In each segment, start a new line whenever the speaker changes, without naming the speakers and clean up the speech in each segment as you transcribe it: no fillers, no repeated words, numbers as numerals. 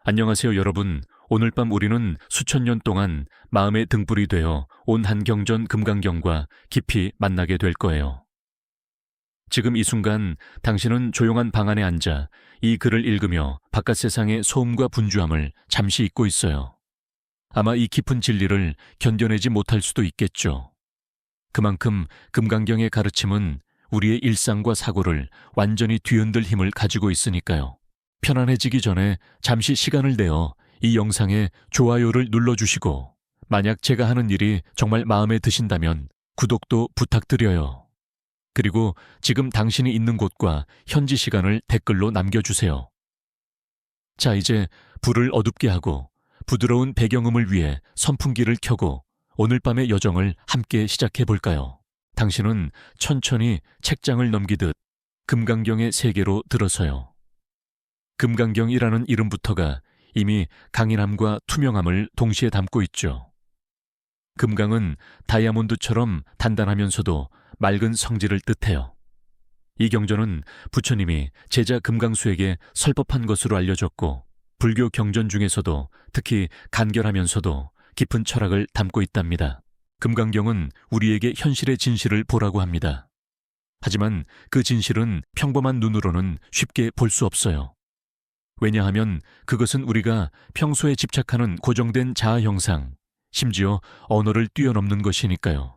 안녕하세요, 여러분. 오늘 밤 우리는 수천 년 동안 마음의 등불이 되어 온 한경전 금강경과 깊이 만나게 될 거예요. 지금 이 순간 당신은 조용한 방 안에 앉아 이 글을 읽으며 바깥 세상의 소음과 분주함을 잠시 잊고 있어요. 아마 이 깊은 진리를 견뎌내지 못할 수도 있겠죠. 그만큼 금강경의 가르침은 우리의 일상과 사고를 완전히 뒤흔들 힘을 가지고 있으니까요. 편안해지기 전에 잠시 시간을 내어 이 영상에 좋아요를 눌러주시고, 만약 제가 하는 일이 정말 마음에 드신다면 구독도 부탁드려요. 그리고 지금 당신이 있는 곳과 현지 시간을 댓글로 남겨주세요. 자, 이제 불을 어둡게 하고 부드러운 배경음을 위해 선풍기를 켜고 오늘 밤의 여정을 함께 시작해 볼까요? 당신은 천천히 책장을 넘기듯 금강경의 세계로 들어서요. 금강경이라는 이름부터가 이미 강인함과 투명함을 동시에 담고 있죠. 금강은 다이아몬드처럼 단단하면서도 맑은 성질을 뜻해요. 이 경전은 부처님이 제자 금강수에게 설법한 것으로 알려졌고, 불교 경전 중에서도 특히 간결하면서도 깊은 철학을 담고 있답니다. 금강경은 우리에게 현실의 진실을 보라고 합니다. 하지만 그 진실은 평범한 눈으로는 쉽게 볼 수 없어요. 왜냐하면 그것은 우리가 평소에 집착하는 고정된 자아 형상, 심지어 언어를 뛰어넘는 것이니까요.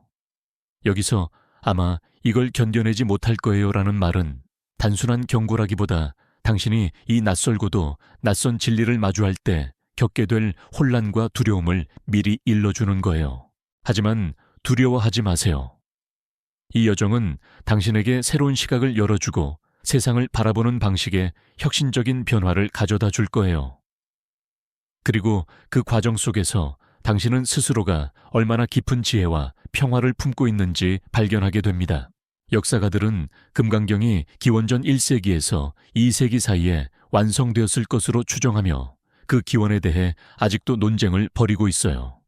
여기서 아마 이걸 견뎌내지 못할 거예요라는 말은 단순한 경고라기보다 당신이 이 낯설고도 낯선 진리를 마주할 때 겪게 될 혼란과 두려움을 미리 일러주는 거예요. 하지만 두려워하지 마세요. 이 여정은 당신에게 새로운 시각을 열어주고 세상을 바라보는 방식에 혁신적인 변화를 가져다 줄 거예요. 그리고 그 과정 속에서 당신은 스스로가 얼마나 깊은 지혜와 평화를 품고 있는지 발견하게 됩니다. 역사가들은 금강경이 기원전 1세기에서 2세기 사이에 완성되었을 것으로 추정하며 그 기원에 대해 아직도 논쟁을 벌이고 있어요.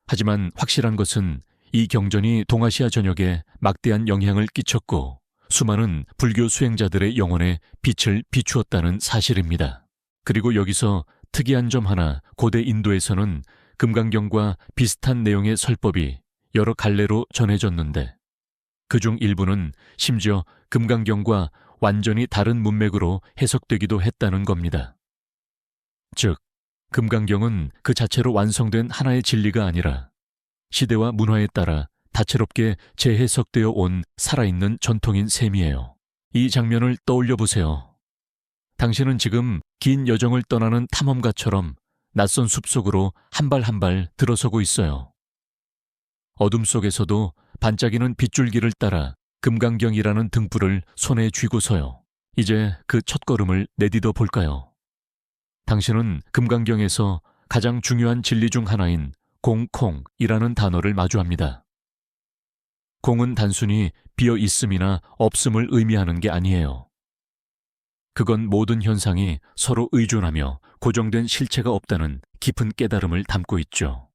하지만 확실한 것은 이 경전이 동아시아 전역에 막대한 영향을 끼쳤고 수많은 불교 수행자들의 영혼에 빛을 비추었다는 사실입니다. 그리고 여기서 특이한 점 하나, 고대 인도에서는 금강경과 비슷한 내용의 설법이 여러 갈래로 전해졌는데, 그중 일부는 심지어 금강경과 완전히 다른 문맥으로 해석되기도 했다는 겁니다. 즉, 금강경은 그 자체로 완성된 하나의 진리가 아니라 시대와 문화에 따라 다채롭게 재해석되어 온 살아있는 전통인 셈이에요. 이 장면을 떠올려 보세요. 당신은 지금 긴 여정을 떠나는 탐험가처럼 낯선 숲속으로 한 발 한 발 들어서고 있어요. 어둠 속에서도 반짝이는 빗줄기를 따라 금강경이라는 등불을 손에 쥐고서요. 이제 그 첫걸음을 내디뎌 볼까요? 당신은 금강경에서 가장 중요한 진리 중 하나인 공콩이라는 단어를 마주합니다. 공은 단순히 비어 있음이나 없음을 의미하는 게 아니에요. 그건 모든 현상이 서로 의존하며 고정된 실체가 없다는 깊은 깨달음을 담고 있죠.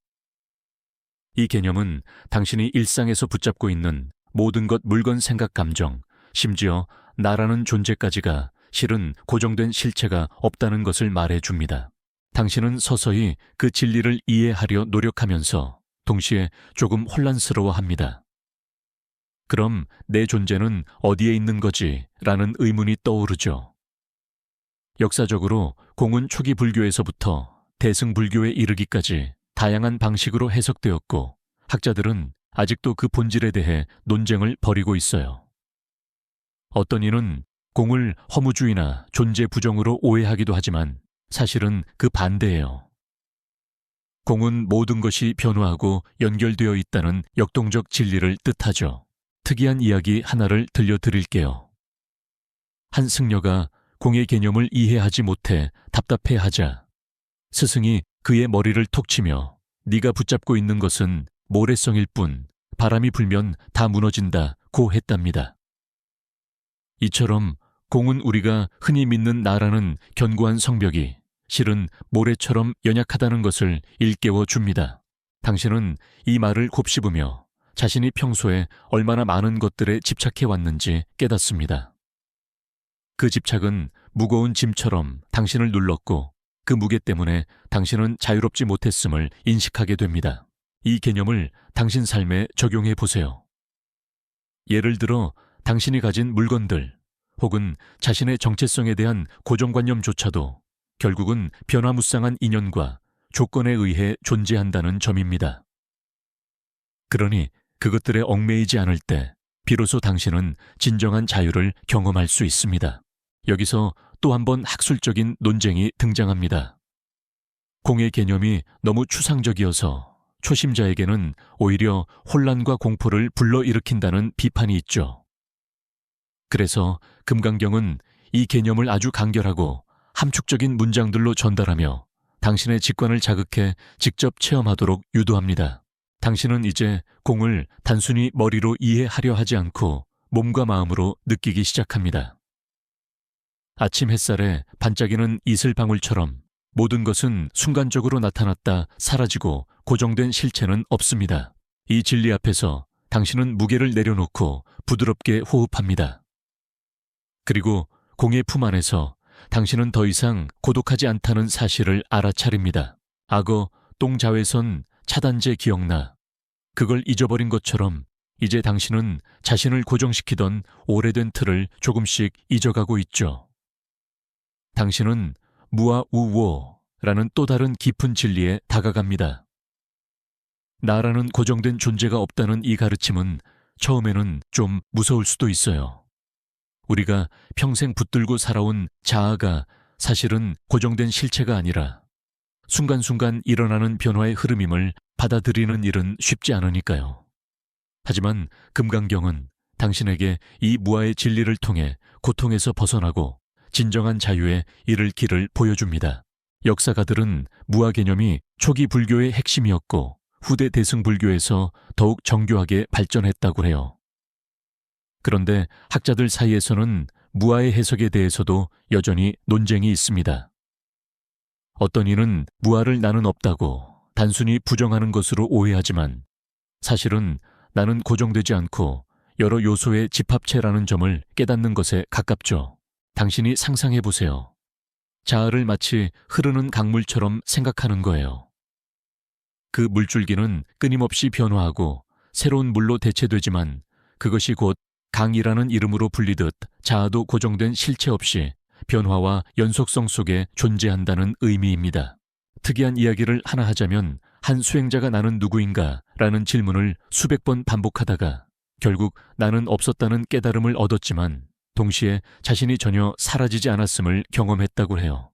이 개념은 당신이 일상에서 붙잡고 있는 모든 것, 물건, 생각, 감정, 심지어 나라는 존재까지가 실은 고정된 실체가 없다는 것을 말해줍니다. 당신은 서서히 그 진리를 이해하려 노력하면서 동시에 조금 혼란스러워합니다. 그럼 내 존재는 어디에 있는 거지? 라는 의문이 떠오르죠. 역사적으로 공은 초기 불교에서부터 대승불교에 이르기까지 다양한 방식으로 해석되었고, 학자들은 아직도 그 본질에 대해 논쟁을 벌이고 있어요. 어떤 이는 공을 허무주의나 존재 부정으로 오해하기도 하지만 사실은 그 반대예요. 공은 모든 것이 변화하고 연결되어 있다는 역동적 진리를 뜻하죠. 특이한 이야기 하나를 들려드릴게요. 한 승려가 공의 개념을 이해하지 못해 답답해하자 스승이 그의 머리를 톡 치며 네가 붙잡고 있는 것은 모래성일 뿐 바람이 불면 다 무너진다고 했답니다. 이처럼 공은 우리가 흔히 믿는 나라는 견고한 성벽이 실은 모래처럼 연약하다는 것을 일깨워 줍니다. 당신은 이 말을 곱씹으며 자신이 평소에 얼마나 많은 것들에 집착해 왔는지 깨닫습니다. 그 집착은 무거운 짐처럼 당신을 눌렀고 그 무게 때문에 당신은 자유롭지 못했음을 인식하게 됩니다. 이 개념을 당신 삶에 적용해 보세요. 예를 들어 당신이 가진 물건들 혹은 자신의 정체성에 대한 고정관념조차도 결국은 변화무쌍한 인연과 조건에 의해 존재한다는 점입니다. 그러니 그것들에 얽매이지 않을 때 비로소 당신은 진정한 자유를 경험할 수 있습니다. 여기서 또 한 번 학술적인 논쟁이 등장합니다. 공의 개념이 너무 추상적이어서 초심자에게는 오히려 혼란과 공포를 불러일으킨다는 비판이 있죠. 그래서 금강경은 이 개념을 아주 간결하고 함축적인 문장들로 전달하며 당신의 직관을 자극해 직접 체험하도록 유도합니다. 당신은 이제 공을 단순히 머리로 이해하려 하지 않고 몸과 마음으로 느끼기 시작합니다. 아침 햇살에 반짝이는 이슬방울처럼 모든 것은 순간적으로 나타났다 사라지고 고정된 실체는 없습니다. 이 진리 앞에서 당신은 무게를 내려놓고 부드럽게 호흡합니다. 그리고 공의 품 안에서 당신은 더 이상 고독하지 않다는 사실을 알아차립니다. 악어, 똥자외선, 차단제 기억나. 그걸 잊어버린 것처럼 이제 당신은 자신을 고정시키던 오래된 틀을 조금씩 잊어가고 있죠. 당신은 무아우오라는 또 다른 깊은 진리에 다가갑니다. 나라는 고정된 존재가 없다는 이 가르침은 처음에는 좀 무서울 수도 있어요. 우리가 평생 붙들고 살아온 자아가 사실은 고정된 실체가 아니라 순간순간 일어나는 변화의 흐름임을 받아들이는 일은 쉽지 않으니까요. 하지만 금강경은 당신에게 이 무아의 진리를 통해 고통에서 벗어나고 진정한 자유에 이를 길을 보여줍니다. 역사가들은 무아 개념이 초기 불교의 핵심이었고 후대 대승불교에서 더욱 정교하게 발전했다고 해요. 그런데 학자들 사이에서는 무아의 해석에 대해서도 여전히 논쟁이 있습니다. 어떤 이는 무아를 나는 없다고 단순히 부정하는 것으로 오해하지만 사실은 나는 고정되지 않고 여러 요소의 집합체라는 점을 깨닫는 것에 가깝죠. 당신이 상상해 보세요. 자아를 마치 흐르는 강물처럼 생각하는 거예요. 그 물줄기는 끊임없이 변화하고 새로운 물로 대체되지만 그것이 곧 강이라는 이름으로 불리듯 자아도 고정된 실체 없이 변화와 연속성 속에 존재한다는 의미입니다. 특이한 이야기를 하나 하자면 한 수행자가 나는 누구인가 라는 질문을 수백 번 반복하다가 결국 나는 없었다는 깨달음을 얻었지만 동시에 자신이 전혀 사라지지 않았음을 경험했다고 해요.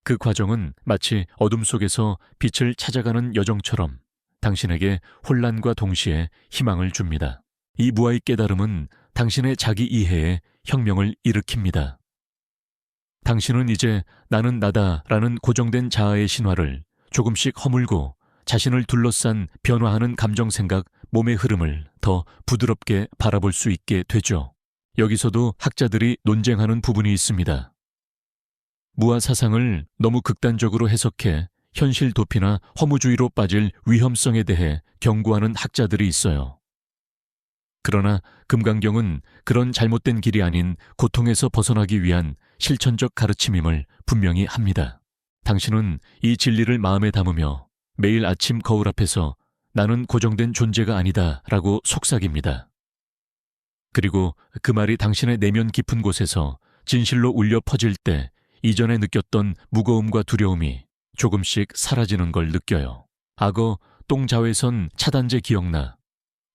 그 과정은 마치 어둠 속에서 빛을 찾아가는 여정처럼 당신에게 혼란과 동시에 희망을 줍니다. 이 무아의 깨달음은 당신의 자기 이해에 혁명을 일으킵니다. 당신은 이제 나는 나다라는 고정된 자아의 신화를 조금씩 허물고 자신을 둘러싼 변화하는 감정생각, 몸의 흐름을 더 부드럽게 바라볼 수 있게 되죠. 여기서도 학자들이 논쟁하는 부분이 있습니다. 무아 사상을 너무 극단적으로 해석해 현실 도피나 허무주의로 빠질 위험성에 대해 경고하는 학자들이 있어요. 그러나 금강경은 그런 잘못된 길이 아닌 고통에서 벗어나기 위한 실천적 가르침임을 분명히 합니다. 당신은 이 진리를 마음에 담으며 매일 아침 거울 앞에서 나는 고정된 존재가 아니다 라고 속삭입니다. 그리고 그 말이 당신의 내면 깊은 곳에서 진실로 울려 퍼질 때 이전에 느꼈던 무거움과 두려움이 조금씩 사라지는 걸 느껴요. 악어, 똥자외선, 차단제 기억나.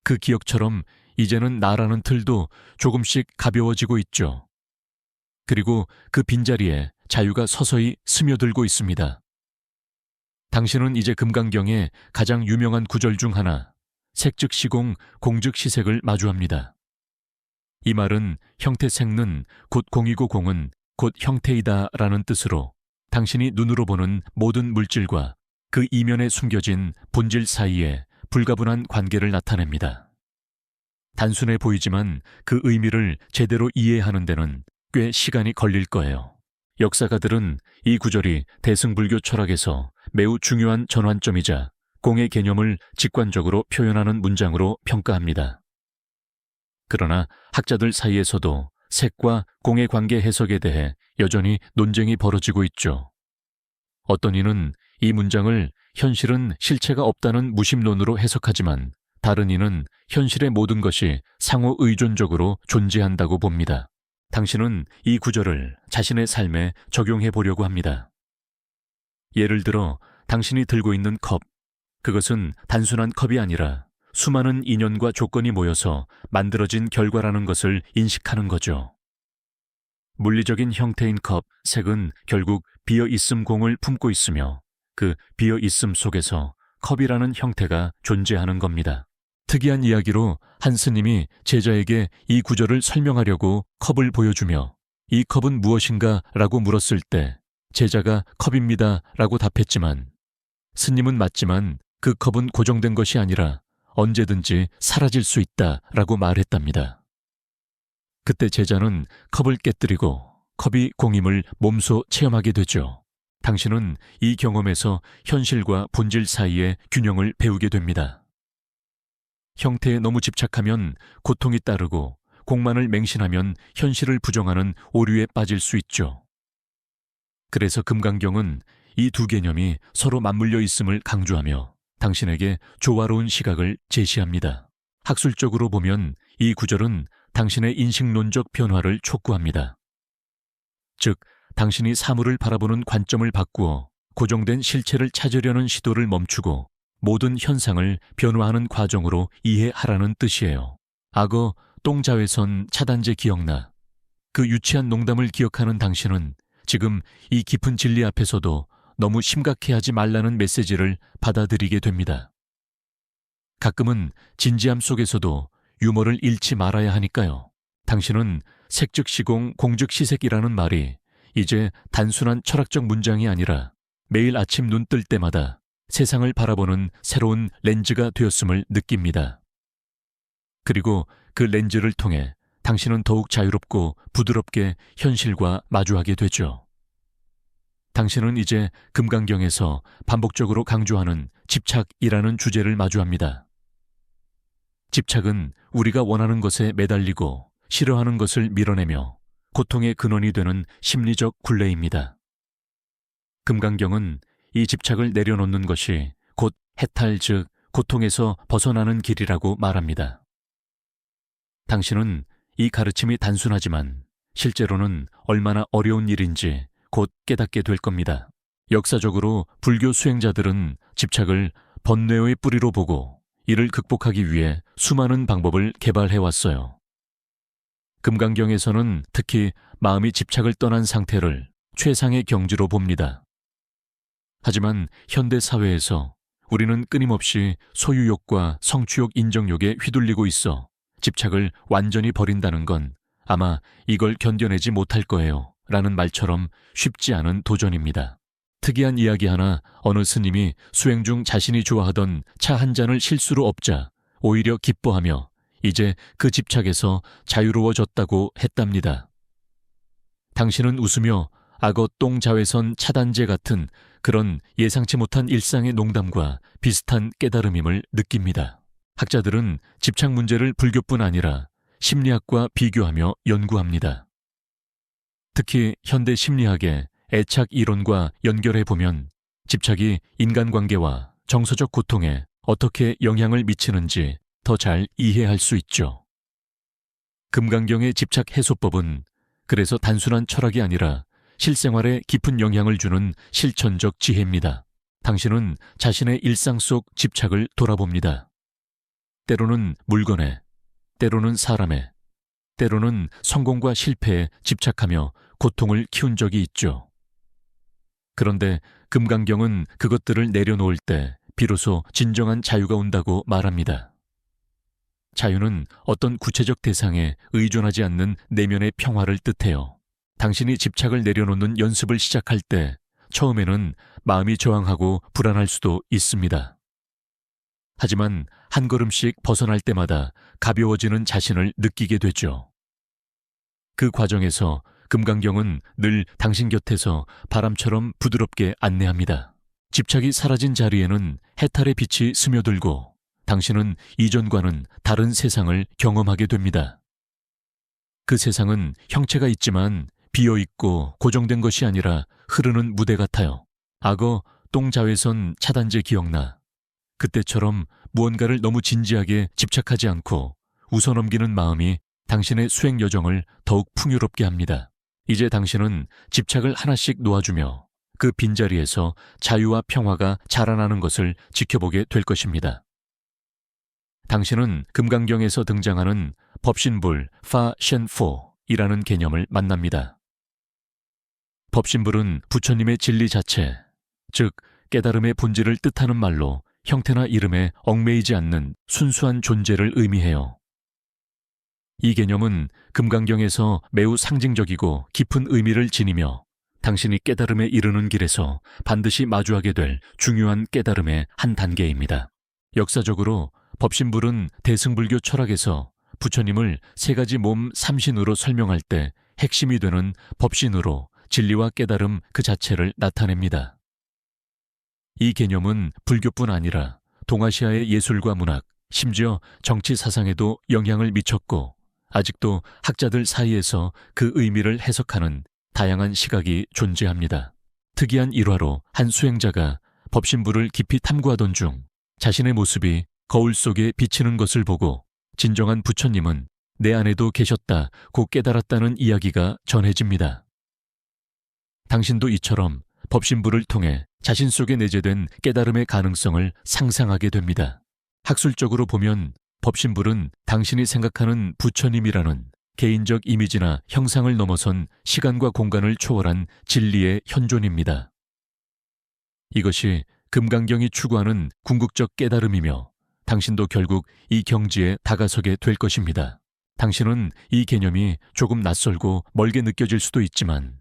그 기억처럼 이제는 나라는 틀도 조금씩 가벼워지고 있죠. 그리고 그 빈자리에 자유가 서서히 스며들고 있습니다. 당신은 이제 금강경의 가장 유명한 구절 중 하나, 색즉시공, 공즉시색을 마주합니다. 이 말은 형태색는 곧 공이고 공은 곧 형태이다 라는 뜻으로 당신이 눈으로 보는 모든 물질과 그 이면에 숨겨진 본질 사이에 불가분한 관계를 나타냅니다. 단순해 보이지만 그 의미를 제대로 이해하는 데는 꽤 시간이 걸릴 거예요. 역사가들은 이 구절이 대승불교 철학에서 매우 중요한 전환점이자 공의 개념을 직관적으로 표현하는 문장으로 평가합니다. 그러나 학자들 사이에서도 색과 공의 관계 해석에 대해 여전히 논쟁이 벌어지고 있죠. 어떤 이는 이 문장을 현실은 실체가 없다는 무심론으로 해석하지만 다른 이는 현실의 모든 것이 상호 의존적으로 존재한다고 봅니다. 당신은 이 구절을 자신의 삶에 적용해 보려고 합니다. 예를 들어 당신이 들고 있는 컵, 그것은 단순한 컵이 아니라 수많은 인연과 조건이 모여서 만들어진 결과라는 것을 인식하는 거죠. 물리적인 형태인 컵, 색은 결국 비어있음 공을 품고 있으며 그 비어있음 속에서 컵이라는 형태가 존재하는 겁니다. 특이한 이야기로 한 스님이 제자에게 이 구절을 설명하려고 컵을 보여주며 이 컵은 무엇인가 라고 물었을 때 제자가 컵입니다 라고 답했지만 스님은 맞지만 그 컵은 고정된 것이 아니라 언제든지 사라질 수 있다 라고 말했답니다. 그때 제자는 컵을 깨뜨리고 컵이 공임을 몸소 체험하게 되죠. 당신은 이 경험에서 현실과 본질 사이의 균형을 배우게 됩니다. 형태에 너무 집착하면 고통이 따르고 공만을 맹신하면 현실을 부정하는 오류에 빠질 수 있죠. 그래서 금강경은 이 두 개념이 서로 맞물려 있음을 강조하며 당신에게 조화로운 시각을 제시합니다. 학술적으로 보면 이 구절은 당신의 인식론적 변화를 촉구합니다. 즉, 당신이 사물을 바라보는 관점을 바꾸어 고정된 실체를 찾으려는 시도를 멈추고 모든 현상을 변화하는 과정으로 이해하라는 뜻이에요. 악어 똥자외선 차단제 기억나? 그 유치한 농담을 기억하는 당신은 지금 이 깊은 진리 앞에서도 너무 심각해하지 말라는 메시지를 받아들이게 됩니다. 가끔은 진지함 속에서도 유머를 잃지 말아야 하니까요. 당신은 색즉시공 공즉시색이라는 말이 이제 단순한 철학적 문장이 아니라 매일 아침 눈 뜰 때마다 세상을 바라보는 새로운 렌즈가 되었음을 느낍니다. 그리고 그 렌즈를 통해 당신은 더욱 자유롭고 부드럽게 현실과 마주하게 되죠. 당신은 이제 금강경에서 반복적으로 강조하는 집착이라는 주제를 마주합니다. 집착은 우리가 원하는 것에 매달리고 싫어하는 것을 밀어내며 고통의 근원이 되는 심리적 굴레입니다. 금강경은 이 집착을 내려놓는 것이 곧 해탈 즉 고통에서 벗어나는 길이라고 말합니다. 당신은 이 가르침이 단순하지만 실제로는 얼마나 어려운 일인지 곧 깨닫게 될 겁니다. 역사적으로 불교 수행자들은 집착을 번뇌의 뿌리로 보고 이를 극복하기 위해 수많은 방법을 개발해왔어요. 금강경에서는 특히 마음이 집착을 떠난 상태를 최상의 경지로 봅니다. 하지만 현대 사회에서 우리는 끊임없이 소유욕과 성취욕 인정욕에 휘둘리고 있어 집착을 완전히 버린다는 건 아마 이걸 견뎌내지 못할 거예요 라는 말처럼 쉽지 않은 도전입니다. 특이한 이야기 하나, 어느 스님이 수행 중 자신이 좋아하던 차 한 잔을 실수로 엎자 오히려 기뻐하며 이제 그 집착에서 자유로워졌다고 했답니다. 당신은 웃으며 악어 똥 자외선 차단제 같은 그런 예상치 못한 일상의 농담과 비슷한 깨달음임을 느낍니다. 학자들은 집착 문제를 불교뿐 아니라 심리학과 비교하며 연구합니다. 특히 현대 심리학의 애착 이론과 연결해보면 집착이 인간관계와 정서적 고통에 어떻게 영향을 미치는지 더 잘 이해할 수 있죠. 금강경의 집착 해소법은 그래서 단순한 철학이 아니라 실생활에 깊은 영향을 주는 실천적 지혜입니다. 당신은 자신의 일상 속 집착을 돌아봅니다. 때로는 물건에, 때로는 사람에, 때로는 성공과 실패에 집착하며 고통을 키운 적이 있죠. 그런데 금강경은 그것들을 내려놓을 때 비로소 진정한 자유가 온다고 말합니다. 자유는 어떤 구체적 대상에 의존하지 않는 내면의 평화를 뜻해요. 당신이 집착을 내려놓는 연습을 시작할 때 처음에는 마음이 저항하고 불안할 수도 있습니다. 하지만 한 걸음씩 벗어날 때마다 가벼워지는 자신을 느끼게 되죠. 그 과정에서 금강경은 늘 당신 곁에서 바람처럼 부드럽게 안내합니다. 집착이 사라진 자리에는 해탈의 빛이 스며들고 당신은 이전과는 다른 세상을 경험하게 됩니다. 그 세상은 형체가 있지만 비어있고 고정된 것이 아니라 흐르는 무대 같아요. 악어 똥자외선 차단제 기억나? 그때처럼 무언가를 너무 진지하게 집착하지 않고 웃어넘기는 마음이 당신의 수행 여정을 더욱 풍요롭게 합니다. 이제 당신은 집착을 하나씩 놓아주며 그 빈자리에서 자유와 평화가 자라나는 것을 지켜보게 될 것입니다. 당신은 금강경에서 등장하는 법신불 파셴포이라는 개념을 만납니다. 법신불은 부처님의 진리 자체, 즉 깨달음의 본질을 뜻하는 말로 형태나 이름에 얽매이지 않는 순수한 존재를 의미해요. 이 개념은 금강경에서 매우 상징적이고 깊은 의미를 지니며 당신이 깨달음에 이르는 길에서 반드시 마주하게 될 중요한 깨달음의 한 단계입니다. 역사적으로 법신불은 대승불교 철학에서 부처님을 세 가지 몸 삼신으로 설명할 때 핵심이 되는 법신으로 진리와 깨달음 그 자체를 나타냅니다. 이 개념은 불교뿐 아니라 동아시아의 예술과 문학, 심지어 정치 사상에도 영향을 미쳤고 아직도 학자들 사이에서 그 의미를 해석하는 다양한 시각이 존재합니다. 특이한 일화로 한 수행자가 법신불을 깊이 탐구하던 중 자신의 모습이 거울 속에 비치는 것을 보고 진정한 부처님은 내 안에도 계셨다고 깨달았다는 이야기가 전해집니다. 당신도 이처럼 법신불을 통해 자신 속에 내재된 깨달음의 가능성을 상상하게 됩니다. 학술적으로 보면 법신불은 당신이 생각하는 부처님이라는 개인적 이미지나 형상을 넘어선 시간과 공간을 초월한 진리의 현존입니다. 이것이 금강경이 추구하는 궁극적 깨달음이며 당신도 결국 이 경지에 다가서게 될 것입니다. 당신은 이 개념이 조금 낯설고 멀게 느껴질 수도 있지만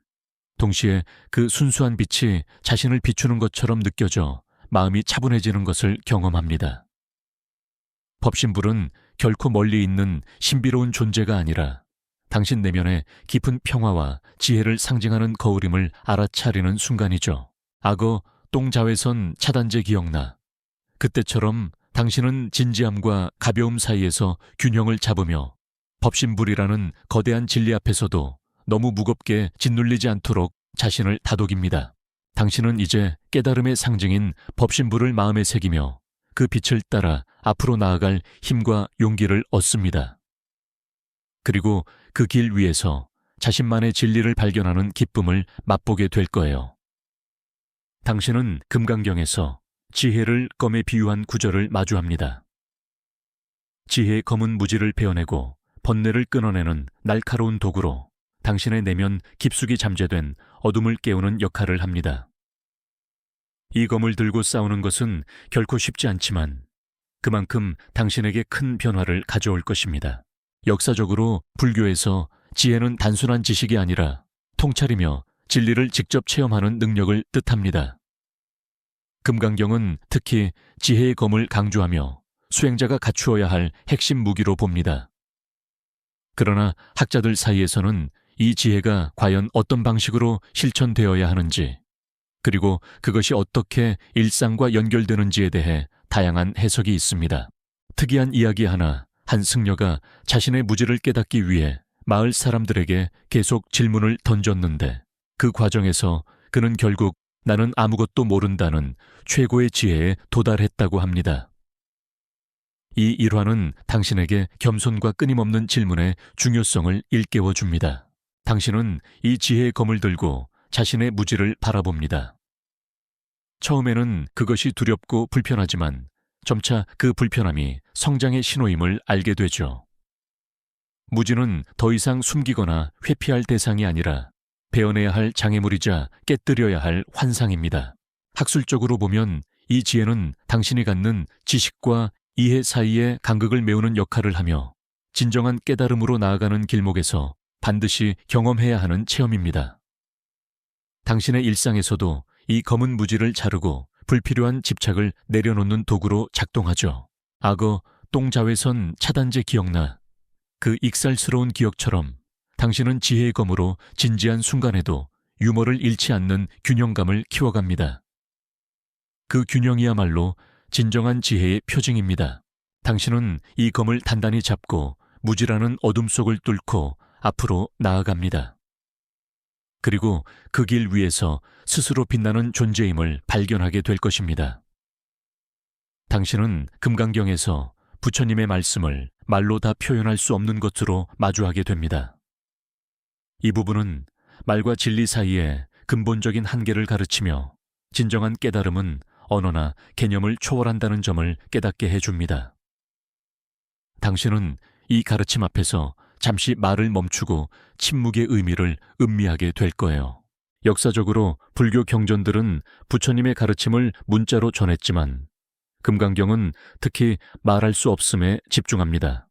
동시에 그 순수한 빛이 자신을 비추는 것처럼 느껴져 마음이 차분해지는 것을 경험합니다. 법신불은 결코 멀리 있는 신비로운 존재가 아니라 당신 내면의 깊은 평화와 지혜를 상징하는 거울임을 알아차리는 순간이죠. 악어 똥자외선 차단제 기억나? 그때처럼 당신은 진지함과 가벼움 사이에서 균형을 잡으며 법신불이라는 거대한 진리 앞에서도 너무 무겁게 짓눌리지 않도록 자신을 다독입니다. 당신은 이제 깨달음의 상징인 법신불을 마음에 새기며 그 빛을 따라 앞으로 나아갈 힘과 용기를 얻습니다. 그리고 그 길 위에서 자신만의 진리를 발견하는 기쁨을 맛보게 될 거예요. 당신은 금강경에서 지혜를 검에 비유한 구절을 마주합니다. 지혜의 검은 무지를 베어내고 번뇌를 끊어내는 날카로운 도구로 당신의 내면 깊숙이 잠재된 어둠을 깨우는 역할을 합니다. 이 검을 들고 싸우는 것은 결코 쉽지 않지만 그만큼 당신에게 큰 변화를 가져올 것입니다. 역사적으로 불교에서 지혜는 단순한 지식이 아니라 통찰이며 진리를 직접 체험하는 능력을 뜻합니다. 금강경은 특히 지혜의 검을 강조하며 수행자가 갖추어야 할 핵심 무기로 봅니다. 그러나 학자들 사이에서는 이 지혜가 과연 어떤 방식으로 실천되어야 하는지, 그리고 그것이 어떻게 일상과 연결되는지에 대해 다양한 해석이 있습니다. 특이한 이야기 하나, 한 승려가 자신의 무지를 깨닫기 위해 마을 사람들에게 계속 질문을 던졌는데 그 과정에서 그는 결국 나는 아무것도 모른다는 최고의 지혜에 도달했다고 합니다. 이 일화는 당신에게 겸손과 끊임없는 질문의 중요성을 일깨워 줍니다. 당신은 이 지혜의 검을 들고 자신의 무지를 바라봅니다. 처음에는 그것이 두렵고 불편하지만 점차 그 불편함이 성장의 신호임을 알게 되죠. 무지는 더 이상 숨기거나 회피할 대상이 아니라 베어내야 할 장애물이자 깨뜨려야 할 환상입니다. 학술적으로 보면 이 지혜는 당신이 갖는 지식과 이해 사이의 간극을 메우는 역할을 하며 진정한 깨달음으로 나아가는 길목에서 반드시 경험해야 하는 체험입니다. 당신의 일상에서도 이 검은 무지를 자르고 불필요한 집착을 내려놓는 도구로 작동하죠. 악어 똥자외선 차단제 기억나? 그 익살스러운 기억처럼 당신은 지혜의 검으로 진지한 순간에도 유머를 잃지 않는 균형감을 키워갑니다. 그 균형이야말로 진정한 지혜의 표징입니다. 당신은 이 검을 단단히 잡고 무지라는 어둠 속을 뚫고 앞으로 나아갑니다. 그리고 그 길 위에서 스스로 빛나는 존재임을 발견하게 될 것입니다. 당신은 금강경에서 부처님의 말씀을 말로 다 표현할 수 없는 것으로 마주하게 됩니다. 이 부분은 말과 진리 사이에 근본적인 한계를 가르치며 진정한 깨달음은 언어나 개념을 초월한다는 점을 깨닫게 해줍니다. 당신은 이 가르침 앞에서 잠시 말을 멈추고 침묵의 의미를 음미하게 될 거예요. 역사적으로 불교 경전들은 부처님의 가르침을 문자로 전했지만 금강경은 특히 말할 수 없음에 집중합니다.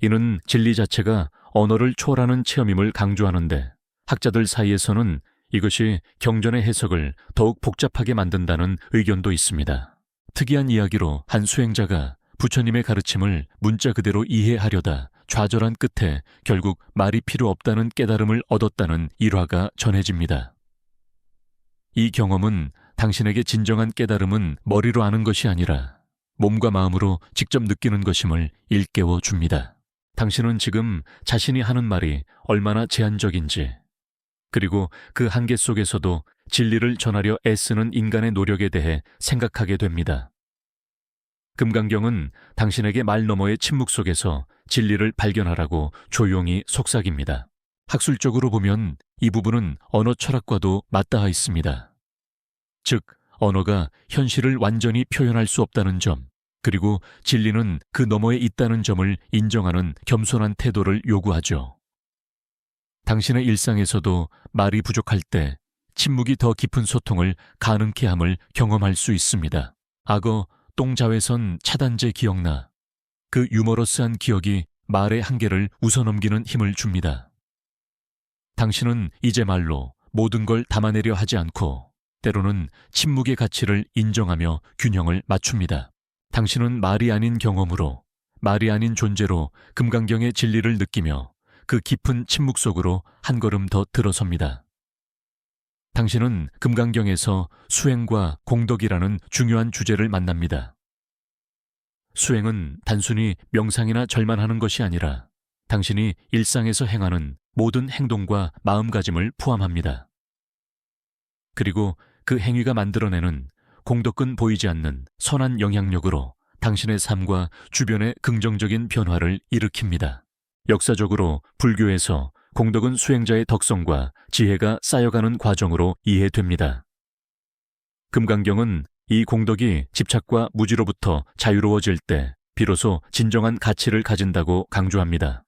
이는 진리 자체가 언어를 초월하는 체험임을 강조하는데 학자들 사이에서는 이것이 경전의 해석을 더욱 복잡하게 만든다는 의견도 있습니다. 특이한 이야기로 한 수행자가 부처님의 가르침을 문자 그대로 이해하려다 좌절한 끝에 결국 말이 필요 없다는 깨달음을 얻었다는 일화가 전해집니다. 이 경험은 당신에게 진정한 깨달음은 머리로 아는 것이 아니라 몸과 마음으로 직접 느끼는 것임을 일깨워 줍니다. 당신은 지금 자신이 하는 말이 얼마나 제한적인지, 그리고 그 한계 속에서도 진리를 전하려 애쓰는 인간의 노력에 대해 생각하게 됩니다. 금강경은 당신에게 말 너머의 침묵 속에서 진리를 발견하라고 조용히 속삭입니다. 학술적으로 보면 이 부분은 언어 철학과도 맞닿아 있습니다. 즉, 언어가 현실을 완전히 표현할 수 없다는 점, 그리고 진리는 그 너머에 있다는 점을 인정하는 겸손한 태도를 요구하죠. 당신의 일상에서도 말이 부족할 때 침묵이 더 깊은 소통을 가능케 함을 경험할 수 있습니다. 악어 똥자외선 차단제 기억나. 그 유머러스한 기억이 말의 한계를 웃어넘기는 힘을 줍니다. 당신은 이제 말로 모든 걸 담아내려 하지 않고 때로는 침묵의 가치를 인정하며 균형을 맞춥니다. 당신은 말이 아닌 경험으로, 말이 아닌 존재로 금강경의 진리를 느끼며 그 깊은 침묵 속으로 한 걸음 더 들어섭니다. 당신은 금강경에서 수행과 공덕이라는 중요한 주제를 만납니다. 수행은 단순히 명상이나 절만하는 것이 아니라 당신이 일상에서 행하는 모든 행동과 마음가짐을 포함합니다. 그리고 그 행위가 만들어내는 공덕은 보이지 않는 선한 영향력으로 당신의 삶과 주변의 긍정적인 변화를 일으킵니다. 역사적으로 불교에서 공덕은 수행자의 덕성과 지혜가 쌓여가는 과정으로 이해됩니다. 금강경은 이 공덕이 집착과 무지로부터 자유로워질 때 비로소 진정한 가치를 가진다고 강조합니다.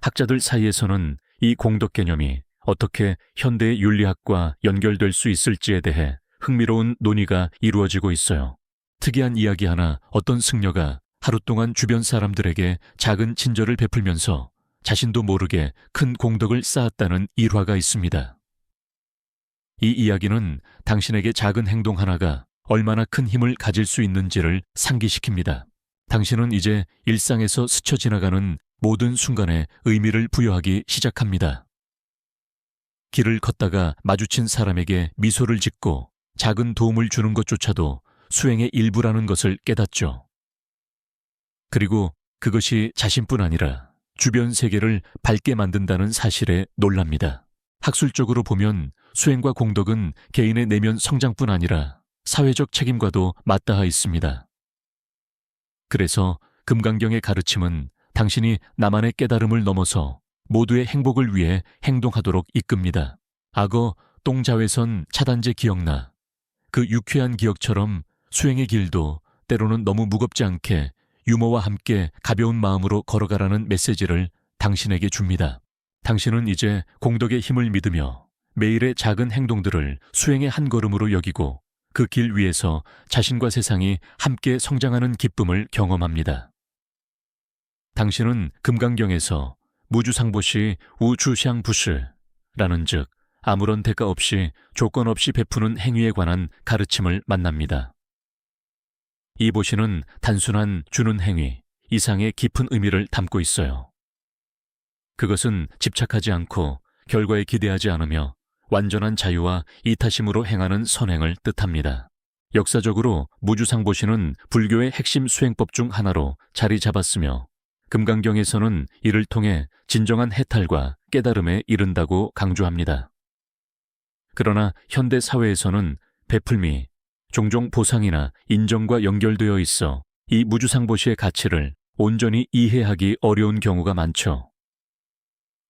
학자들 사이에서는 이 공덕 개념이 어떻게 현대의 윤리학과 연결될 수 있을지에 대해 흥미로운 논의가 이루어지고 있어요. 특이한 이야기 하나, 어떤 승려가 하루 동안 주변 사람들에게 작은 친절을 베풀면서 자신도 모르게 큰 공덕을 쌓았다는 일화가 있습니다. 이 이야기는 당신에게 작은 행동 하나가 얼마나 큰 힘을 가질 수 있는지를 상기시킵니다. 당신은 이제 일상에서 스쳐 지나가는 모든 순간에 의미를 부여하기 시작합니다. 길을 걷다가 마주친 사람에게 미소를 짓고 작은 도움을 주는 것조차도 수행의 일부라는 것을 깨닫죠. 그리고 그것이 자신뿐 아니라 주변 세계를 밝게 만든다는 사실에 놀랍니다. 학술적으로 보면 수행과 공덕은 개인의 내면 성장뿐 아니라 사회적 책임과도 맞닿아 있습니다. 그래서 금강경의 가르침은 당신이 나만의 깨달음을 넘어서 모두의 행복을 위해 행동하도록 이끕니다. 악어 똥자외선 차단제 기억나. 그 유쾌한 기억처럼 수행의 길도 때로는 너무 무겁지 않게 유머와 함께 가벼운 마음으로 걸어가라는 메시지를 당신에게 줍니다. 당신은 이제 공덕의 힘을 믿으며 매일의 작은 행동들을 수행의 한 걸음으로 여기고 그 길 위에서 자신과 세상이 함께 성장하는 기쁨을 경험합니다. 당신은 금강경에서 무주상보시 우주샹부시라는 즉 아무런 대가 없이 조건 없이 베푸는 행위에 관한 가르침을 만납니다. 이 보시는 단순한 주는 행위 이상의 깊은 의미를 담고 있어요. 그것은 집착하지 않고 결과에 기대하지 않으며 완전한 자유와 이타심으로 행하는 선행을 뜻합니다. 역사적으로 무주상보시는 불교의 핵심 수행법 중 하나로 자리 잡았으며 금강경에서는 이를 통해 진정한 해탈과 깨달음에 이른다고 강조합니다. 그러나 현대 사회에서는 베풀미, 종종 보상이나 인정과 연결되어 있어 이 무주상보시의 가치를 온전히 이해하기 어려운 경우가 많죠.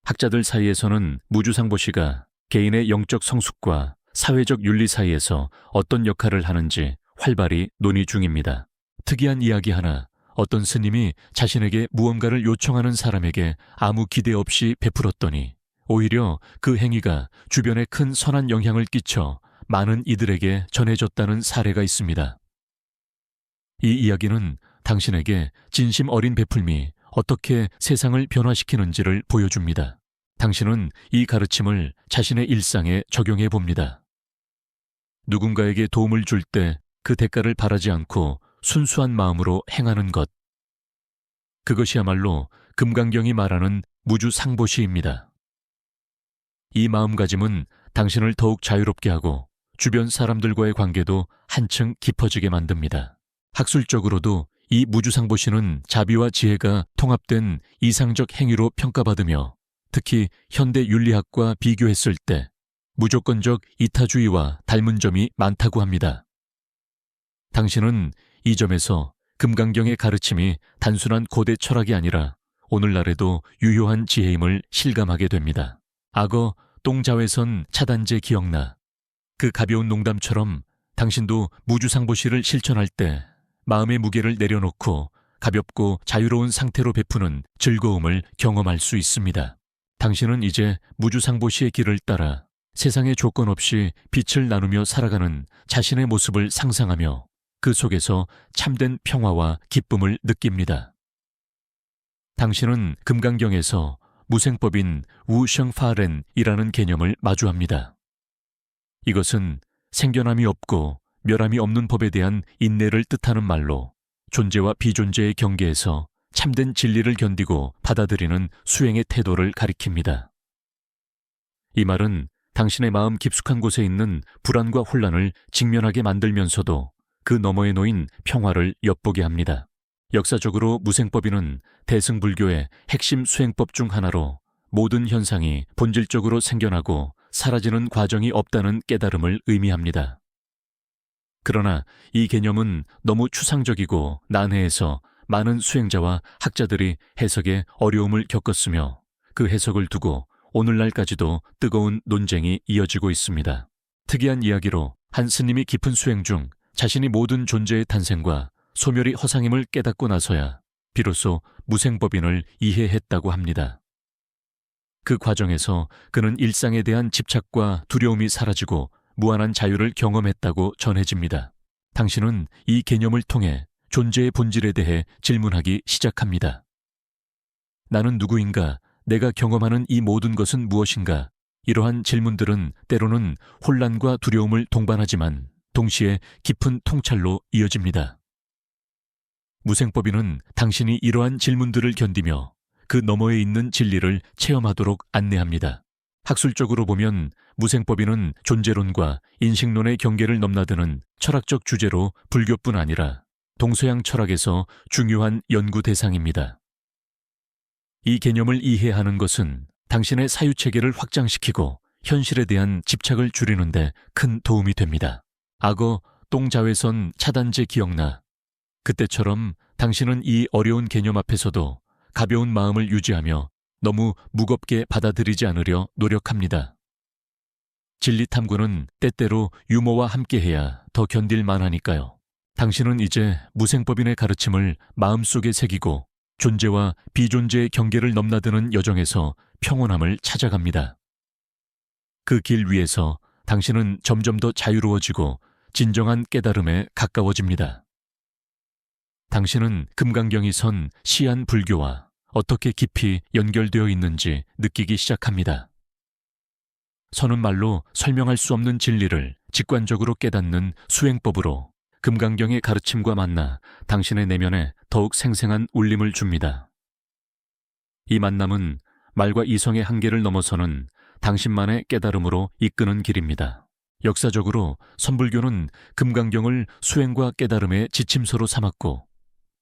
학자들 사이에서는 무주상보시가 개인의 영적 성숙과 사회적 윤리 사이에서 어떤 역할을 하는지 활발히 논의 중입니다. 특이한 이야기 하나, 어떤 스님이 자신에게 무언가를 요청하는 사람에게 아무 기대 없이 베풀었더니 오히려 그 행위가 주변에 큰 선한 영향을 끼쳐 많은 이들에게 전해졌다는 사례가 있습니다. 이 이야기는 당신에게 진심 어린 베풀미, 어떻게 세상을 변화시키는지를 보여줍니다. 당신은 이 가르침을 자신의 일상에 적용해 봅니다. 누군가에게 도움을 줄 때 그 대가를 바라지 않고 순수한 마음으로 행하는 것. 그것이야말로 금강경이 말하는 무주상보시입니다. 이 마음가짐은 당신을 더욱 자유롭게 하고 주변 사람들과의 관계도 한층 깊어지게 만듭니다. 학술적으로도 이 무주상보시는 자비와 지혜가 통합된 이상적 행위로 평가받으며 특히 현대 윤리학과 비교했을 때 무조건적 이타주의와 닮은 점이 많다고 합니다. 당신은 이 점에서 금강경의 가르침이 단순한 고대 철학이 아니라 오늘날에도 유효한 지혜임을 실감하게 됩니다. 악어 똥자외선 차단제 기억나. 그 가벼운 농담처럼 당신도 무주상보시를 실천할 때 마음의 무게를 내려놓고 가볍고 자유로운 상태로 베푸는 즐거움을 경험할 수 있습니다. 당신은 이제 무주상보시의 길을 따라 세상에 조건 없이 빛을 나누며 살아가는 자신의 모습을 상상하며 그 속에서 참된 평화와 기쁨을 느낍니다. 당신은 금강경에서 무생법인 우셩파렌이라는 개념을 마주합니다. 이것은 생겨남이 없고 멸함이 없는 법에 대한 인내를 뜻하는 말로 존재와 비존재의 경계에서 참된 진리를 견디고 받아들이는 수행의 태도를 가리킵니다. 이 말은 당신의 마음 깊숙한 곳에 있는 불안과 혼란을 직면하게 만들면서도 그 너머에 놓인 평화를 엿보게 합니다. 역사적으로 무생법인은 대승불교의 핵심 수행법 중 하나로 모든 현상이 본질적으로 생겨나고 사라지는 과정이 없다는 깨달음을 의미합니다. 그러나 이 개념은 너무 추상적이고 난해해서 많은 수행자와 학자들이 해석에 어려움을 겪었으며 그 해석을 두고 오늘날까지도 뜨거운 논쟁이 이어지고 있습니다. 특이한 이야기로 한 스님이 깊은 수행 중 자신이 모든 존재의 탄생과 소멸이 허상임을 깨닫고 나서야 비로소 무생법인을 이해했다고 합니다. 그 과정에서 그는 일상에 대한 집착과 두려움이 사라지고 무한한 자유를 경험했다고 전해집니다. 당신은 이 개념을 통해 존재의 본질에 대해 질문하기 시작합니다. 나는 누구인가? 내가 경험하는 이 모든 것은 무엇인가? 이러한 질문들은 때로는 혼란과 두려움을 동반하지만 동시에 깊은 통찰로 이어집니다. 무생법인은 당신이 이러한 질문들을 견디며 그 너머에 있는 진리를 체험하도록 안내합니다. 학술적으로 보면 무생법인은 존재론과 인식론의 경계를 넘나드는 철학적 주제로 불교뿐 아니라 동서양 철학에서 중요한 연구 대상입니다. 이 개념을 이해하는 것은 당신의 사유체계를 확장시키고 현실에 대한 집착을 줄이는 데 큰 도움이 됩니다. 악어 똥자외선 차단제 기억나. 그때처럼 당신은 이 어려운 개념 앞에서도 가벼운 마음을 유지하며 너무 무겁게 받아들이지 않으려 노력합니다. 진리 탐구는 때때로 유머와 함께해야 더 견딜 만하니까요. 당신은 이제 무생법인의 가르침을 마음속에 새기고 존재와 비존재의 경계를 넘나드는 여정에서 평온함을 찾아갑니다. 그 길 위에서 당신은 점점 더 자유로워지고 진정한 깨달음에 가까워집니다. 당신은 금강경이 선 시안 불교와 어떻게 깊이 연결되어 있는지 느끼기 시작합니다. 서는 말로 설명할 수 없는 진리를 직관적으로 깨닫는 수행법으로 금강경의 가르침과 만나 당신의 내면에 더욱 생생한 울림을 줍니다. 이 만남은 말과 이성의 한계를 넘어서는 당신만의 깨달음으로 이끄는 길입니다. 역사적으로 선불교는 금강경을 수행과 깨달음의 지침서로 삼았고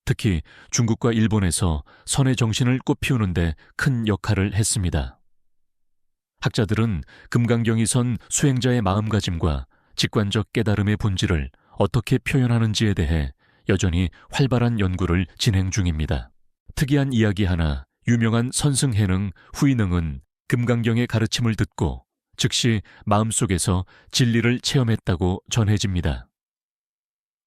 특히 중국과 일본에서 선의 정신을 꽃피우는데 큰 역할을 했습니다. 학자들은 금강경이 선 수행자의 마음가짐과 직관적 깨달음의 본질을 어떻게 표현하는지에 대해 여전히 활발한 연구를 진행 중입니다. 특이한 이야기 하나, 유명한 선승해능 후이능은 금강경의 가르침을 듣고 즉시 마음속에서 진리를 체험했다고 전해집니다.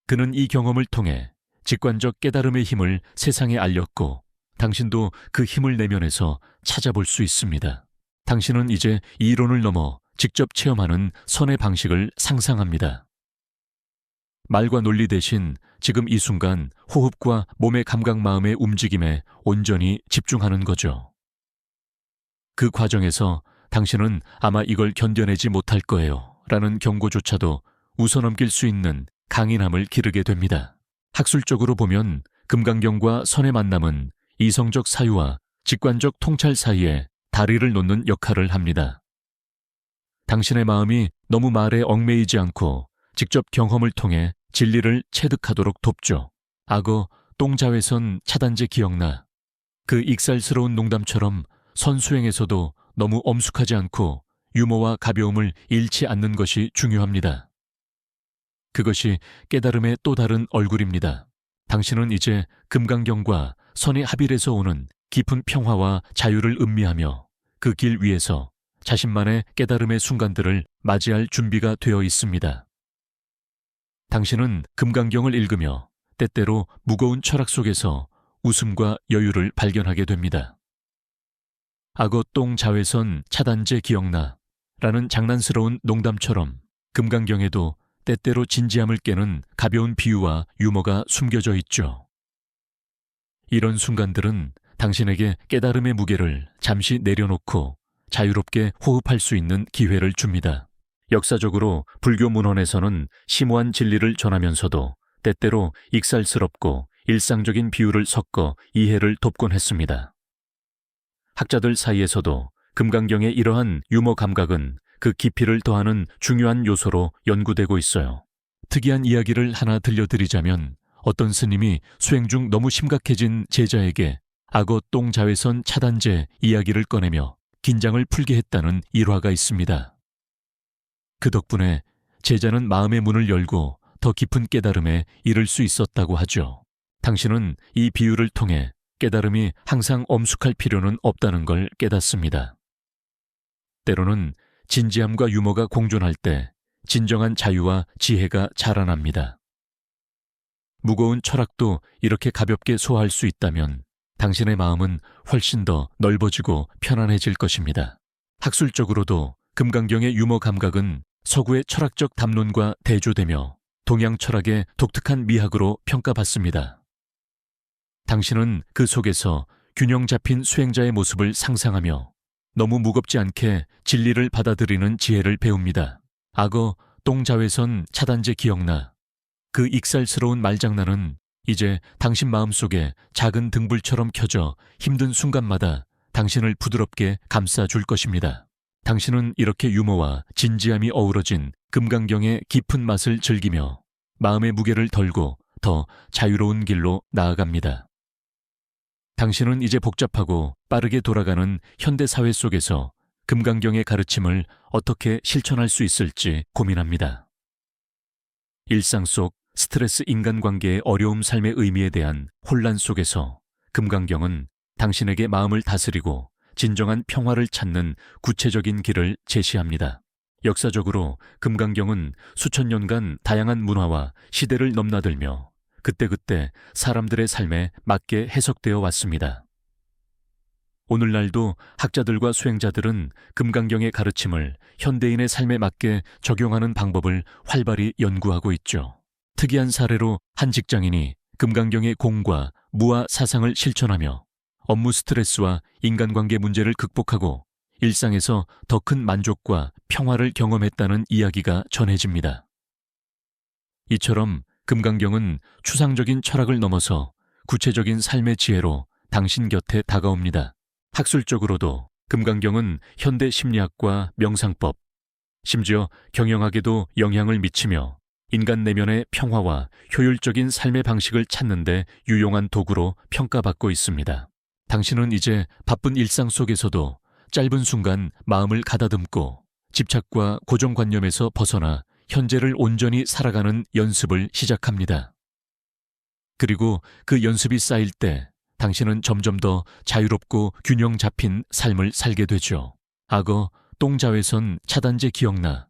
그는 이 경험을 통해 직관적 깨달음의 힘을 세상에 알렸고 당신도 그 힘을 내면에서 찾아볼 수 있습니다. 당신은 이제 이론을 넘어 직접 체험하는 선의 방식을 상상합니다. 말과 논리 대신 지금 이 순간 호흡과 몸의 감각 마음의 움직임에 온전히 집중하는 거죠. 그 과정에서 당신은 아마 이걸 견뎌내지 못할 거예요 라는 경고조차도 웃어넘길 수 있는 강인함을 기르게 됩니다. 학술적으로 보면 금강경과 선의 만남은 이성적 사유와 직관적 통찰 사이에 다리를 놓는 역할을 합니다. 당신의 마음이 너무 말에 얽매이지 않고 직접 경험을 통해 진리를 체득하도록 돕죠. 악어, 똥자외선 차단제 기억나. 그 익살스러운 농담처럼 선수행에서도 너무 엄숙하지 않고 유머와 가벼움을 잃지 않는 것이 중요합니다. 그것이 깨달음의 또 다른 얼굴입니다. 당신은 이제 금강경과 선의 합일에서 오는 깊은 평화와 자유를 음미하며 그 길 위에서 자신만의 깨달음의 순간들을 맞이할 준비가 되어 있습니다. 당신은 금강경을 읽으며 때때로 무거운 철학 속에서 웃음과 여유를 발견하게 됩니다. 악어 똥 자외선 차단제 기억나 라는 장난스러운 농담처럼 금강경에도 때때로 진지함을 깨는 가벼운 비유와 유머가 숨겨져 있죠. 이런 순간들은 당신에게 깨달음의 무게를 잠시 내려놓고 자유롭게 호흡할 수 있는 기회를 줍니다. 역사적으로 불교 문헌에서는 심오한 진리를 전하면서도 때때로 익살스럽고 일상적인 비유를 섞어 이해를 돕곤 했습니다. 학자들 사이에서도 금강경의 이러한 유머 감각은 그 깊이를 더하는 중요한 요소로 연구되고 있어요. 특이한 이야기를 하나 들려드리자면 어떤 스님이 수행 중 너무 심각해진 제자에게 악어 똥 자외선 차단제 이야기를 꺼내며 긴장을 풀게 했다는 일화가 있습니다. 그 덕분에 제자는 마음의 문을 열고 더 깊은 깨달음에 이를 수 있었다고 하죠. 당신은 이 비유를 통해 깨달음이 항상 엄숙할 필요는 없다는 걸 깨닫습니다. 때로는 진지함과 유머가 공존할 때 진정한 자유와 지혜가 자라납니다. 무거운 철학도 이렇게 가볍게 소화할 수 있다면 당신의 마음은 훨씬 더 넓어지고 편안해질 것입니다. 학술적으로도 금강경의 유머 감각은 서구의 철학적 담론과 대조되며 동양 철학의 독특한 미학으로 평가받습니다. 당신은 그 속에서 균형 잡힌 수행자의 모습을 상상하며 너무 무겁지 않게 진리를 받아들이는 지혜를 배웁니다. 악어, 똥자외선 차단제 기억나. 그 익살스러운 말장난은 이제 당신 마음속에 작은 등불처럼 켜져 힘든 순간마다 당신을 부드럽게 감싸줄 것입니다. 당신은 이렇게 유머와 진지함이 어우러진 금강경의 깊은 맛을 즐기며 마음의 무게를 덜고 더 자유로운 길로 나아갑니다. 당신은 이제 복잡하고 빠르게 돌아가는 현대사회 속에서 금강경의 가르침을 어떻게 실천할 수 있을지 고민합니다. 일상 속 스트레스 인간관계의 어려움 삶의 의미에 대한 혼란 속에서 금강경은 당신에게 마음을 다스리고 진정한 평화를 찾는 구체적인 길을 제시합니다. 역사적으로 금강경은 수천 년간 다양한 문화와 시대를 넘나들며 그때그때 사람들의 삶에 맞게 해석되어 왔습니다. 오늘날도 학자들과 수행자들은 금강경의 가르침을 현대인의 삶에 맞게 적용하는 방법을 활발히 연구하고 있죠. 특이한 사례로 한 직장인이 금강경의 공과 무아 사상을 실천하며 업무 스트레스와 인간관계 문제를 극복하고 일상에서 더 큰 만족과 평화를 경험했다는 이야기가 전해집니다. 이처럼 금강경은 추상적인 철학을 넘어서 구체적인 삶의 지혜로 당신 곁에 다가옵니다. 학술적으로도 금강경은 현대 심리학과 명상법, 심지어 경영학에도 영향을 미치며 인간 내면의 평화와 효율적인 삶의 방식을 찾는 데 유용한 도구로 평가받고 있습니다. 당신은 이제 바쁜 일상 속에서도 짧은 순간 마음을 가다듬고 집착과 고정관념에서 벗어나 현재를 온전히 살아가는 연습을 시작합니다. 그리고 그 연습이 쌓일 때 당신은 점점 더 자유롭고 균형 잡힌 삶을 살게 되죠. 악어, 똥자외선 차단제 기억나.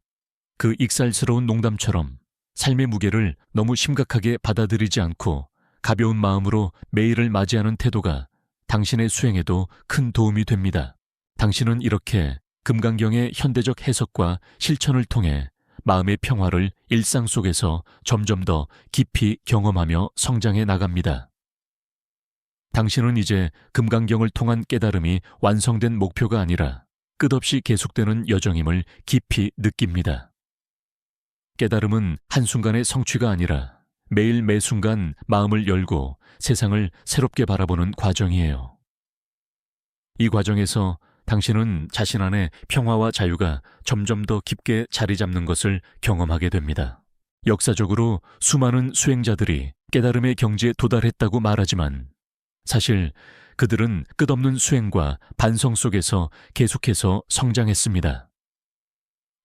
그 익살스러운 농담처럼 삶의 무게를 너무 심각하게 받아들이지 않고 가벼운 마음으로 매일을 맞이하는 태도가 당신의 수행에도 큰 도움이 됩니다. 당신은 이렇게 금강경의 현대적 해석과 실천을 통해 마음의 평화를 일상 속에서 점점 더 깊이 경험하며 성장해 나갑니다. 당신은 이제 금강경을 통한 깨달음이 완성된 목표가 아니라 끝없이 계속되는 여정임을 깊이 느낍니다. 깨달음은 한순간의 성취가 아니라 매일 매순간 마음을 열고 세상을 새롭게 바라보는 과정이에요. 이 과정에서 당신은 자신 안에 평화와 자유가 점점 더 깊게 자리 잡는 것을 경험하게 됩니다. 역사적으로 수많은 수행자들이 깨달음의 경지에 도달했다고 말하지만 사실 그들은 끝없는 수행과 반성 속에서 계속해서 성장했습니다.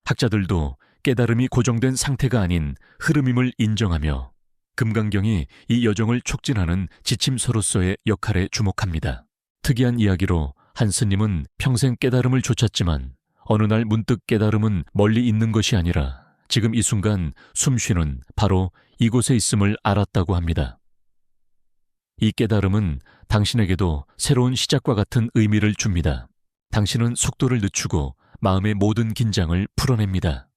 학자들도 깨달음이 고정된 상태가 아닌 흐름임을 인정하며 금강경이 이 여정을 촉진하는 지침서로서의 역할에 주목합니다. 특이한 이야기로 한 스님은 평생 깨달음을 좇았지만 어느 날 문득 깨달음은 멀리 있는 것이 아니라 지금 이 순간 숨 쉬는 바로 이곳에 있음을 알았다고 합니다. 이 깨달음은 당신에게도 새로운 시작과 같은 의미를 줍니다. 당신은 속도를 늦추고 마음의 모든 긴장을 풀어냅니다.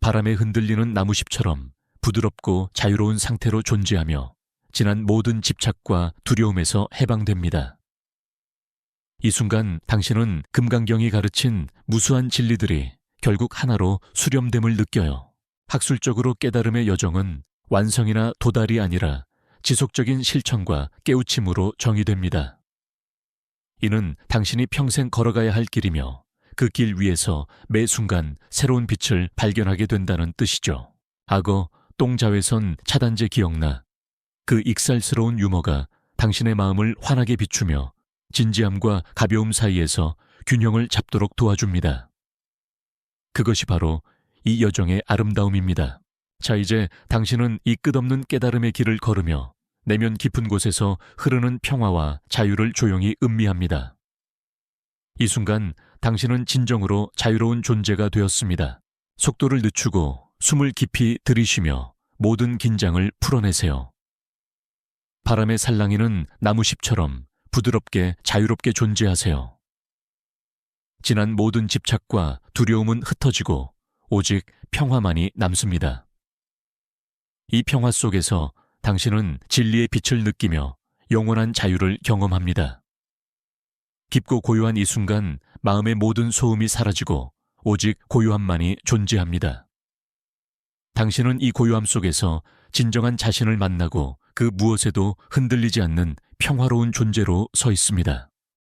바람에 흔들리는 나무잎처럼 부드럽고 자유로운 상태로 존재하며 지난 모든 집착과 두려움에서 해방됩니다. 이 순간 당신은 금강경이 가르친 무수한 진리들이 결국 하나로 수렴됨을 느껴요. 학술적으로 깨달음의 여정은 완성이나 도달이 아니라 지속적인 실천과 깨우침으로 정의됩니다. 이는 당신이 평생 걸어가야 할 길이며 그 길 위에서 매 순간 새로운 빛을 발견하게 된다는 뜻이죠. 악어, 똥자외선 차단제 기억나. 그 익살스러운 유머가 당신의 마음을 환하게 비추며 진지함과 가벼움 사이에서 균형을 잡도록 도와줍니다. 그것이 바로 이 여정의 아름다움입니다. 자, 이제 당신은 이 끝없는 깨달음의 길을 걸으며 내면 깊은 곳에서 흐르는 평화와 자유를 조용히 음미합니다. 이 순간 당신은 진정으로 자유로운 존재가 되었습니다. 속도를 늦추고 숨을 깊이 들이쉬며 모든 긴장을 풀어내세요. 바람에 살랑이는 나무잎처럼 부드럽게 자유롭게 존재하세요. 지난 모든 집착과 두려움은 흩어지고 오직 평화만이 남습니다. 이 평화 속에서 당신은 진리의 빛을 느끼며 영원한 자유를 경험합니다. 깊고 고요한 이 순간 마음의 모든 소음이 사라지고 오직 고요함만이 존재합니다. 당신은 이 고요함 속에서 진정한 자신을 만나고 그 무엇에도 흔들리지 않는 평화로운 존재로 서 있습니다.